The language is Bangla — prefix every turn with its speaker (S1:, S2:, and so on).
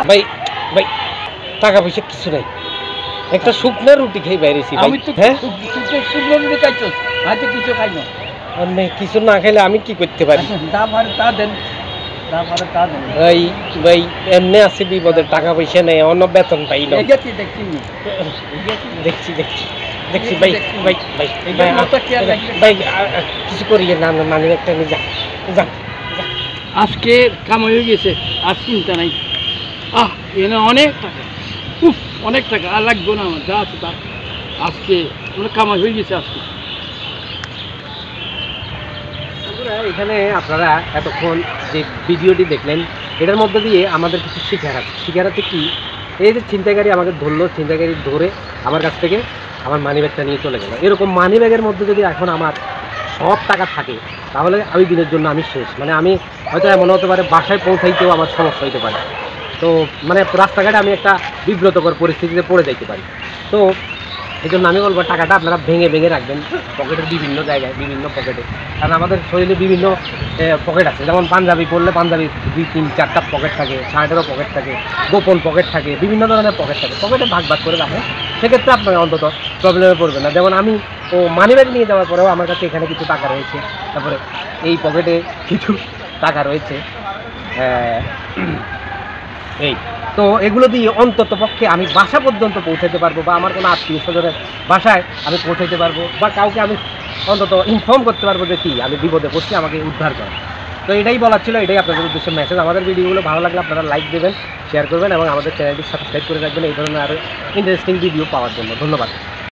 S1: ভাই ভাই টাকা পয়সা কিছু নাই, একটা শুকনো রুটি খেয়ে বাইরেছি।
S2: আমি তো
S1: হ্যাঁ
S2: শুকনো রুটি খাইছো, হয়তো কিছু খাই না।
S1: কিছু না খেলে আমি কি করতে পারি?
S2: দা ভাড়া তা দেন, দা ভাড়া তা দেন।
S1: ভাই ভাই এমনি আছে বিপদে, টাকা পয়সা নেই, অন্য বেতন পাই না।
S2: দেখছি দেখছি
S1: দেখছি দেখছি দেখছি ভাই ভাই ভাই ভাই ভাই কিছু করিয়ে না, মানে একটা নিয়ে যা যা।
S2: আজকে কামাই হয়ে গেছে, আর চিন্তা নাই। এনে অনেক টাকা, অনেক টাকা, আর লাগবে না আমার, যা আছে তা। আজকে অনেক কামাই হয়ে গেছে আজকে।
S1: এখানে আপনারা এতক্ষণ যে ভিডিওটি দেখলেন, এটার মধ্যে দিয়ে আমাদের কিছু শিখার আছে। শিখার আছে কি, এই যে ছিনতাইকারী আমাকে ধরলো, ছিনতাইকারী ধরে আমার কাছ থেকে আমার মানি ব্যাগটা নিয়ে চলে গেল। এরকম মানি ব্যাগের মধ্যে যদি এখন আমার সব টাকা থাকে, তাহলে ওই দিনের জন্য আমি শেষ। মানে আমি হয়তো এমন হতে পারে বাসায় পৌঁছাইতেও আমার সমস্যা হতে পারে। তো মানে রাস্তাঘাটে আমি একটা বিব্রতকর পরিস্থিতিতে পড়ে যাইতে পারি। তো এই জন্য আমি বলবো টাকাটা আপনারা ভেঙে ভেঙে রাখবেন পকেটের বিভিন্ন জায়গায়, বিভিন্ন পকেটে। কারণ আমাদের শরীরে বিভিন্ন পকেট আছে, যেমন পাঞ্জাবি পরলে পাঞ্জাবির 2-3-4টা পকেট থাকে, শার্টেরও পকেট থাকে, গোপন পকেট থাকে, বিভিন্ন ধরনের পকেট থাকে। পকেটে ভাগ ভাগ করে রাখেন, সেক্ষেত্রে আপনার অন্তত প্রবলেমে পড়বে না। যেমন আমি মানি ব্যাগ নিয়ে যাওয়ার পরেও আমার কাছে এখানে কিছু টাকা রয়েছে, তারপরে এই পকেটে কিছু টাকা রয়েছে, এই তো এগুলো দিয়ে অন্তত পক্ষে আমি বাসা পর্যন্ত পৌঁছাতে পারবো, বা আমার কোনো আত্মীয় স্বজনের বাসায় আমি পৌঁছাইতে পারবো, বা কাউকে আমি অন্তত ইনফর্ম করতে পারবো যে কি আমি বিপদে পড়ছি, আমাকে উদ্ধার করে। তো এটাই বলার ছিল, এটাই আপনাদের উদ্দেশ্যে মেসেজ। আমাদের ভিডিওগুলো ভালো লাগলে আপনারা লাইক দেবেন, শেয়ার করবেন এবং আমাদের চ্যানেলটি সাবস্ক্রাইব করে রাখবেন এই ধরনের আরও ইন্টারেস্টিং ভিডিও পাওয়ার জন্য। ধন্যবাদ।